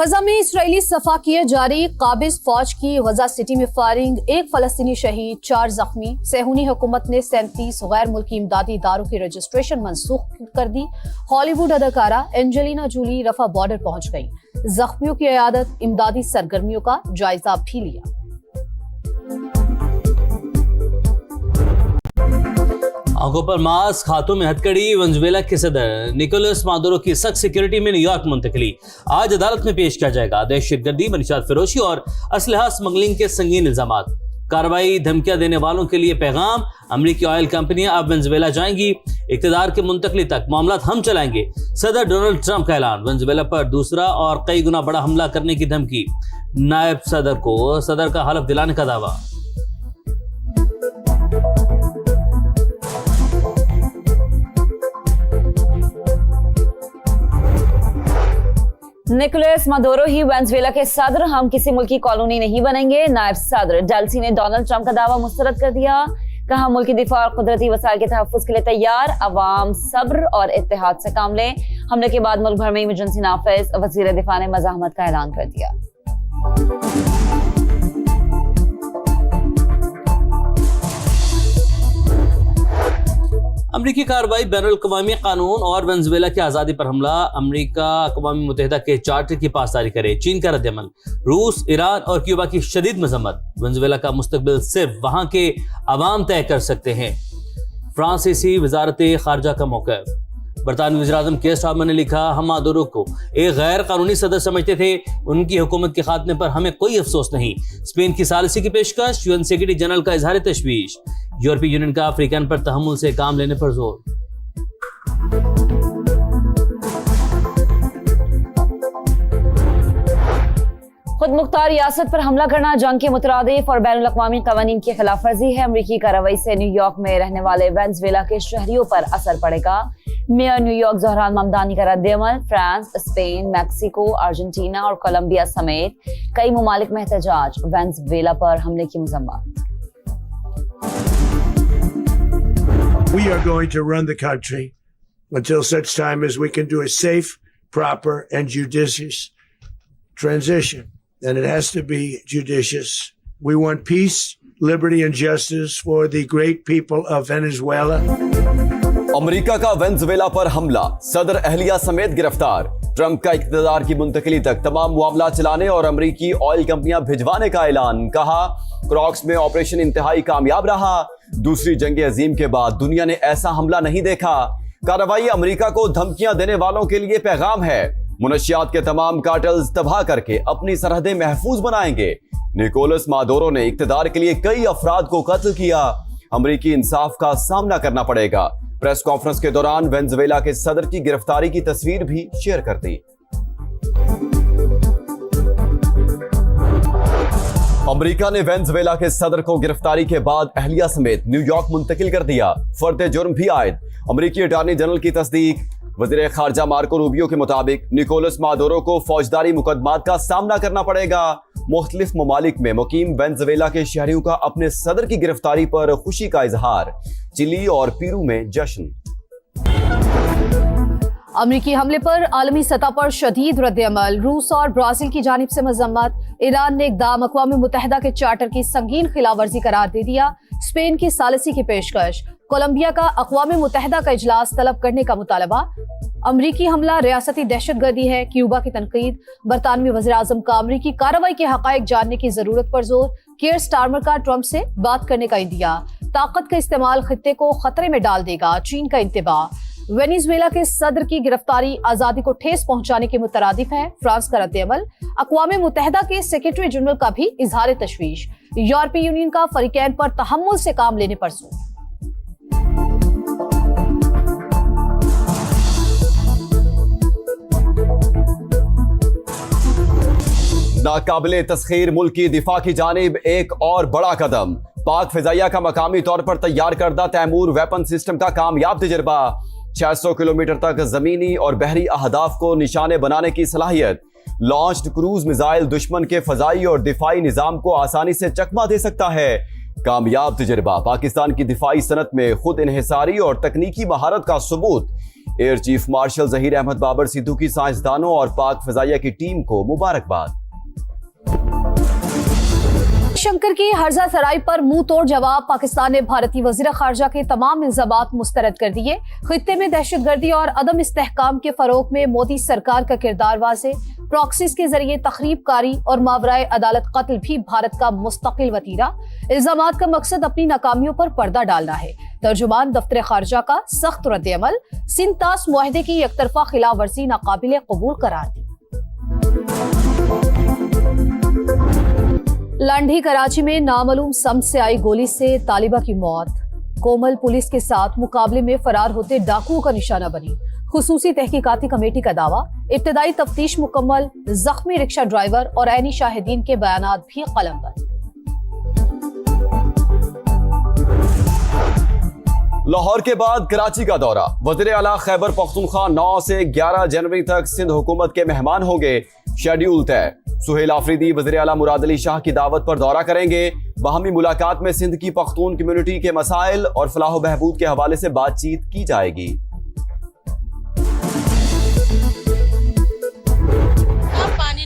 गजा में इसराइली सफाकियत जारी, काबिज फौज की गजा सिटी में फायरिंग, 1 फलस्तीनी शहीद, 4 जख्मी। सेहूनी हुकूमत ने 37 गैर मुल्की इमदादी इदारों की रजिस्ट्रेशन मनसूख कर दी। हॉलीवुड अदाकारा एंजेलिना जूली रफा बॉर्डर पहुंच गई। जख्मियों की इयादत, इमदादी सरगर्मियों का जायजा भी लिया। आंखों पर मास्क, हाथों में हथकड़ी। वेनेजुएला के सदर निकोलस मादुरो की सख्त सिक्योरिटी में न्यूयॉर्क मुंतकली आज अदालत में पेश किया जाएगा। दहशतगर्दी, मनशियात फरोशी और असलहा स्मगलिंग के संगीन इल्जामात। कार्रवाई, धमकियां देने वालों के लिए पैगाम। अमेरिकी ऑयल कंपनियां अब वेनेजुएला जाएंगी। इक्तदार के मुंतकली तक मामला हम चलाएंगे। सदर डोनाल्ड ट्रंप का ऐलान। वेनेजुएला पर दूसरा और कई गुना बड़ा हमला करने की धमकी। नायब सदर को सदर का हलफ दिलाने का दावा। निकोलस मादुरो ही वेनेजुएला के सदर, हम किसी मुल्क की कॉलोनी नहीं बनेंगे। नायब सदर डेल्सी ने डोनाल्ड ट्रंप का दावा मुस्तरद कर दिया। कहा, मुल्क की दिफा और कुदरती वसाइल के तहफ्फुज़ के लिए तैयार। अवाम सब्र और इत्तेहाद से काम लें। हमले के बाद मुल्क भर में इमरजेंसी नाफिज। वज़ीर दिफा ने मज़ाहमत का ऐलान कर दिया। अमरीकी कार्रवाई, बैनुल-अक़वामी कानून और वेनेजुएला की आज़ादी पर हमला। अमरीका अक़वाम मुत्तहिदा के चार्टर की पासदारी करे। चीन का रद्द-ए-अमल। रूस, ईरान और क्यूबा की शदीद मज़म्मत। वेनेजुएला का मुस्तकबिल सिर्फ वहां के अवाम तय कर सकते हैं। फ्रांसीसी वज़ारत ख़ारजा का मौक़िफ़। बरतानवी वज़ीर-ए-आज़म कीर स्टारमर ने लिखा, हम मादुरो को एक गैर कानूनी सदर समझते थे। उनकी हुकूमत के खात्मे पर हमें कोई अफसोस नहीं। स्पेन की सालिसी की पेशकश। यूएन सेक्रेटरी जनरल का इजहार तशवीश। यूरोपीय यूनियन का अफ्रीकन पर तहम्मुल से काम लेने पर जोर। खुद मुख्तार रियासत पर हमला करना जंग के मुतरादिफ और बैनुल अक़वामी क़वानीन की खिलाफ वर्जी है। अमरीकी कार्रवाई से न्यूयॉर्क में रहने वाले वेनेजुएला के शहरियों पर असर पड़ेगा। मेयर न्यूयॉर्क ज़ोहरान ममदानी का रद्द-ए-अमल। फ्रांस, स्पेन, मैक्सिको, अर्जेंटीना और कोलंबिया समेत कई ममालिक में एहतजाज। वेनेजुएला पर हमले की मज़म्मत। We are going to run the country until such time as we can do a safe, proper, and judicious transition. And it has to be judicious. We want peace, liberty, and justice for the great people of Venezuela. America का Venezuela पर हमला, सदर अहलिया समेत गिरफ्तार। Trump का इक़्तिदार की मुंतकली तक तमाम मामला चलाने और अमेरिकी ऑयल कंपनियां भिजवाने का ऐलान। कहा, क्रॉक्स में ऑपरेशन इंतहाई कामयाब रहा। दूसरी जंग अजीम के बाद दुनिया ने ऐसा हमला नहीं देखा। कार्रवाई अमेरिका को धमकियां देने वालों के लिए पैगाम है। मुनशियात के तमाम कार्टेल्स तबाह करके अपनी सरहदें महफूज बनाएंगे। निकोलस मादुरो ने इक़्तिदार के लिए कई अफराद को कत्ल किया। अमेरिकी इंसाफ का सामना करना पड़ेगा। प्रेस कॉन्फ्रेंस के दौरान वेनेजुएला के सदर की गिरफ्तारी की तस्वीर भी शेयर कर दी। अमेरिका ने वेनेजुएला के सदर को गिरफ्तारी के बाद अहलिया समेत न्यूयॉर्क मुंतकिल कर दिया। फर्द जुर्म भी आयद। अमेरिकी अटॉर्नी जनरल की तस्दीक। वज़ीर खारजा मार्को रूबियो के मुताबिक निकोलस मादुरो को फौजदारी मुकदमात का सामना करना पड़ेगा। मुख्तलिफ ममालिक में मुकीम वेनेजुएला के शहरियों का अपने सदर की गिरफ्तारी पर खुशी का इजहार। चिली और पेरू में जश्न। अमरीकी हमले पर आलमी सतह पर शदीद रद्द-ए-अमल। रूस और ब्राजील की जानिब से मजम्मत। ईरान ने इक़दाम अक़वाम मुत्तहिदा के चार्टर की संगीन खिलाफवर्जी करार दे दिया। स्पेन की सालिसी की पेशकश। कोलंबिया का अक़वाम मुत्तहिदा का इजलास तलब करने का मुतालबा। अमरीकी हमला रियासती दहशतगर्दी है। क्यूबा की तनकीद। बरतानवी वज़ीर-ए-आज़म का अमरीकी कार्रवाई के हक़ाइक़ जानने की जरूरत पर जोर। कीर स्टारमर का ट्रंप से बात करने का इंदिया। ताकत का इस्तेमाल खित्ते को खतरे में डाल देगा, चीन का इंतबाह। वेनेजुएला के सदर की गिरफ्तारी आजादी को ठेस पहुंचाने के मुतरादिफ है। फ्रांस का रद्द-ए-अमल। अक़वाम मुत्तहिदा के सेक्रेटरी जनरल का भी इजहार तशवीश। यूरोपीय यूनियन का फरीकैन पर तहम्मुल से काम लेने पर जोर। नाकाबिले तस्खीर मुल्क की दिफा की जानिब एक और बड़ा कदम। पाक फिजाइया का मकामी तौर पर तैयार करदा तैमूर वेपन सिस्टम का कामयाब तजर्बा। 600 किलोमीटर तक जमीनी और बहरी अहदाफ को निशाने बनाने की सलाहियत। लॉन्च्ड क्रूज मिसाइल दुश्मन के फजाई और दिफाई निजाम को आसानी से चकमा दे सकता है। कामयाब तजर्बा पाकिस्तान की दिफाई सनत में खुद इन्हिसारी और तकनीकी महारत का सबूत। Air chief marshal Zaheer Ahmed Babar Sidhu की साइंसदानों और पाक फजाइया की टीम को मुबारकबाद। शंकर की हर्जा सराय पर मुंह तोड़ जवाब, पाकिस्तान ने भारतीय वजीर खारजा के तमाम इल्जामात मुस्तरद कर दिए। खित्ते में दहशतगर्दी और अदम इस्तेहकाम के फरोग में मोदी सरकार का किरदार वाज़ेह। प्रॉक्सीज के जरिए तखरीब कारी और मावराए अदालत कत्ल भी भारत का मुस्तकिल वतीरा। इल्जामात का मकसद अपनी नाकामियों पर पर्दा डालना है। तर्जुमान दफ्तर खारजा का सख्त रद्द-ए-अमल, सिंतास मुआहदे की एकतरफा खिलाफ वर्जी नाकाबिले कबूल करार दी। लांढी कराची में नामालूम समत से आई गोली से तालिबा की मौत। कोमल पुलिस के साथ मुकाबले में फरार होते डाकुओं का निशाना बनी। खुसूसी तहकीकाती कमेटी का दावा, इब्तदाई तफ्तीश मुकम्मल। जख्मी रिक्शा ड्राइवर और ऐनी शाहिदीन के बयानात भी कलमबंद। लाहौर के बाद कराची का दौरा। वज़ीर आला खैबर पख्तूनख्वा 9 से 11 जनवरी तक सिंध हुकूमत के मेहमान होंगे, शेड्यूल तय। सुहेल आफरीदी वज़ीर आला मुराद अली शाह की दावत पर दौरा करेंगे। बाहमी मुलाकात में सिंध की पख्तून कम्युनिटी के मसाइल और फलाह बहबूद के हवाले से बातचीत की जाएगी।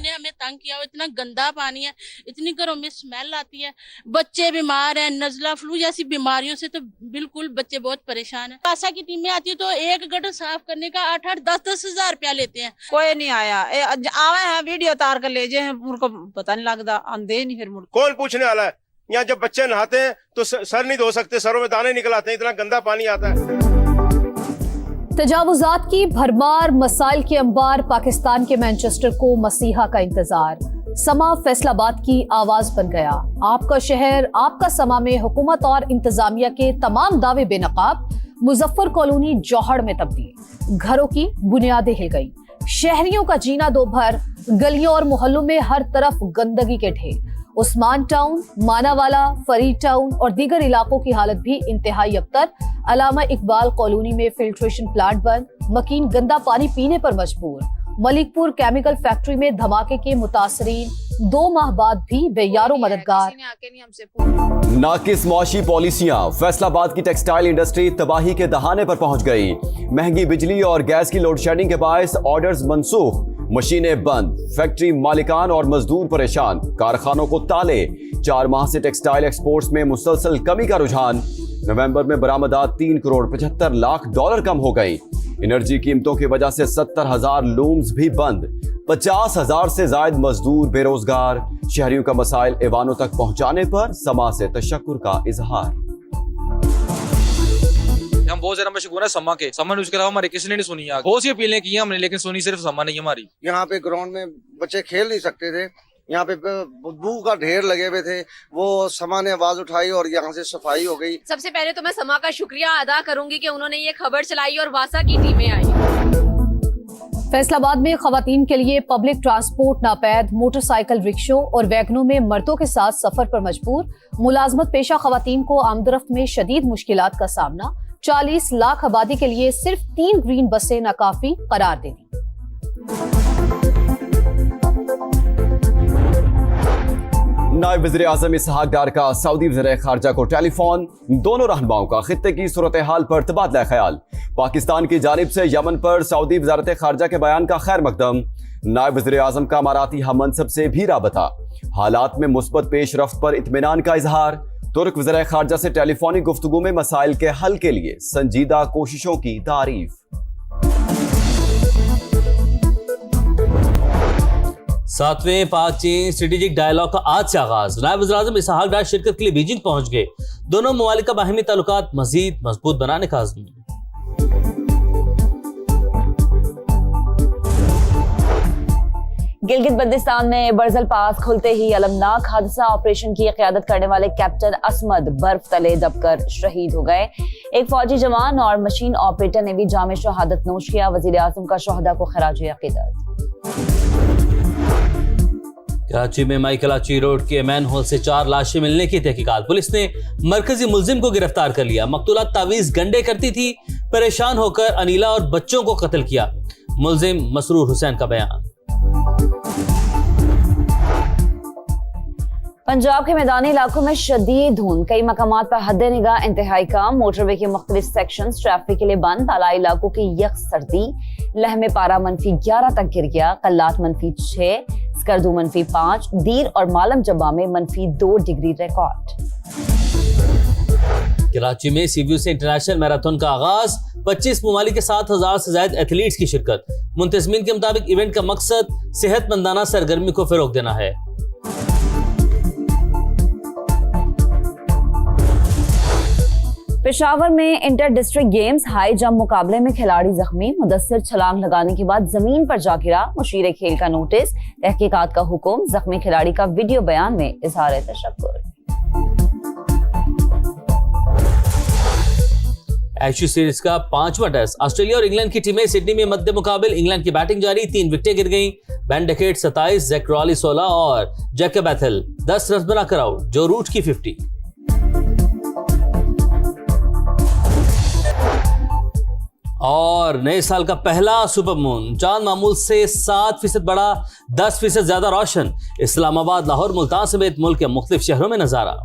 हमें तंग किया, इतना गंदा पानी है, इतनी घरों में स्मेल आती है, बच्चे बीमार हैं, नजला फ्लू जैसी बीमारियों से तो बिल्कुल बच्चे बहुत परेशान हैं। पासा की टीमें आती है तो एक गटर साफ करने का 8-8, 10-10 हजार रुपया लेते हैं। कोई नहीं आया, आवे हैं वीडियो तार कर ले जाए, उनको पता नहीं लगता, आंदे नहीं फिर मुड़। कौन पूछने वाला है? यहाँ जब बच्चे नहाते हैं तो सर नहीं धो सकते, सरों में दाने निकल आते हैं, इतना गंदा पानी आता है। तजावुजात की भरमार, मसाइल के अंबार, पाकिस्तान के मैनचेस्टर को मसीहा का इंतजार। समा फैसलाबाद की आवाज बन गया। आपका शहर, आपका समा में हुकूमत और इंतजामिया के तमाम दावे बेनकाब। मुजफ्फर कॉलोनी जौहड़ में तब्दील। घरों की बुनियादें हिल गई। शहरियों का जीना दो भर। गलियों और मोहल्लों में हर तरफ गंदगी के ढेर। उस्मान टाउन, मानावाला, फरीद टाउन और दीगर इलाकों की हालत भी इंतहाई अबतर। अलामा इकबाल कॉलोनी में फिल्ट्रेशन प्लांट बंद। मकीन गंदा पानी पीने पर मजबूर। मलिकपुर केमिकल फैक्ट्री में धमाके के मुतासरीन 2 माह बाद भी बेयारो मददगार। नाकिस मौशी पॉलिसियां। फैसलाबाद की टेक्सटाइल इंडस्ट्री तबाही के दहाने पर पहुंच गई। महंगी बिजली और गैस की लोड शेडिंग के बायस ऑर्डर्स मनसूख, मशीनें बंद, फैक्ट्री मालिकान और मजदूर परेशान, कारखानों को ताले। 4 माह से टेक्सटाइल एक्सपोर्ट्स में मुसलसल कमी का रुझान। नवंबर में बरामदात 3 करोड़ 75 लाख डॉलर कम हो गई। एनर्जी कीमतों की वजह से 70,000 लूम्स भी बंद। 50,000 से ज्यादा मजदूर बेरोजगार। शहरियों का मसाइल ऐवानों तक पहुंचाने पर समा से तशक्कुर का इजहार। हम बहुत ज्यादा मशहूर है समा के। समा न्यूज कराओ, हमारे किसी ने नहीं सुनी। बहुत सी अपीलें की हमने, लेकिन सुनी सिर्फ समा नहीं हमारी। यहाँ पे ग्राउंड में बच्चे खेल नहीं सकते थे, यहाँ पे बदबू का ढेर लगे हुए थे। वो समा ने आवाज उठाई और यहाँ से सफाई हो गई। सबसे पहले तो मैं समा का शुक्रिया अदा करूंगी कि उन्होंने ये खबर चलाई और वासा की टीमें आई। फैसलाबाद में खवातीन के लिए पब्लिक ट्रांसपोर्ट नापैद। मोटरसाइकिल, रिक्शों और वैगनों में मर्दों के साथ सफर पर मजबूर। मुलाजमत पेशा खवातीन को आमदरफ्त में शदीद मुश्किलात का सामना। 40 लाख आबादी के लिए सिर्फ 3 ग्रीन बसें नाकाफी करार दे दी। नायब वज़ीर आज़म इसहाक डार का सऊदी वज़ीर खारजा को टेलीफोन। दोनों रहनुमाओं का खित्ते की सूरत हाल पर तबादला ख्याल। पाकिस्तान की जानिब से यमन पर सऊदी वज़ारत खारजा के बयान का खैर मकदम। नायब वज़ीर आज़म का अमाराती हम मनसब से भी राबता। हालात में मुस्बत पेश रफ्त पर इत्मीनान का इजहार। तुर्क वज़ीर खारजा से टेलीफोनिक गुफ्तगू में मसाइल के हल के लिए संजीदा कोशिशों की तारीफ। सातवें पाक चीन स्ट्रेटेजिक डायलॉग का आज से आगाज। नायब वज़ीर आज़म इसहाक डार शिरकत के लिए बीजिंग पहुंच गए। दोनों ममालिक का बाहमी ताल्लुकात मजीद मजबूत बनाने का आज़म। गिलगित बल्तिस्तान में बरजल पास खुलते ही अलमनाक हादसा। ऑपरेशन की क़यादत करने वाले कैप्टन असमद बर्फ तले दबकर शहीद हो गए। एक फौजी जवान और मशीन ऑपरेटर ने भी जामे शहादत नोश किया। वज़ीर आज़म का शोहदा को खराज अक़ीदत। कराची में माई कलाची रोड के मैन होल से 4 लाशें मिलने की तहकीकात। पुलिस ने मरकजी मुलजिम को गिरफ्तार कर लिया। मकतूला तावीज गंडे करती थी, परेशान होकर अनीला और बच्चों को कत्ल किया। मुलजिम मसरूर हुसैन का बयान। पंजाब के मैदानी इलाकों में शदीद धुंध, कई मकामात पर हद निगाह इंतहाई कम, मोटरवे के मुख्तलिफ सेक्शंस ट्रैफिक के लिए बंद, आला इलाकों की यक सर्दी, लहमे पारा -11 तक गिर गया, कल्लात -6, स्कर्दू -5, दीर और मालम जब्बा में -2 डिग्री रिकॉर्ड। कराची में सीव्यू से इंटरनेशनल मैराथन का आगाज, 25 ममालिक के 7,000 से ज्यादा एथलीट्स की शिरकत। मुंतजमीन के मुताबिक इवेंट का मकसद सेहतमंदाना सरगर्मी को फरोग देना है। पेशावर में inter district games high jump मुकाबले में खिलाड़ी जख्मी, मुदस्सिर छलांग लगाने के बाद जमीन पर जा गिरा, मुशीर खेल का नोटिस, तहकीकात का हुक्म, जख्मी खिलाड़ी का वीडियो बयान में इजहार तशक्कुर। एशिया सीरीज का 5वां टेस्ट, ऑस्ट्रेलिया और इंग्लैंड की टीमें सिडनी में मध्य मुकाबले, इंग्लैंड की बैटिंग जारी, 3 विकेटें गिर गईं, बेन डेकेट 27, जैक क्रॉली 16 और जैकब एथल 10 रन बनाकर आउट, जो रूट की 50। और नए साल का पहला सुपरमून, चांद मामूल से 7% बड़ा, 10% ज्यादा रोशन, इस्लामाबाद, लाहौर, मुल्तान समेत मुल्क के मुख्तलिफ शहरों में नजारा।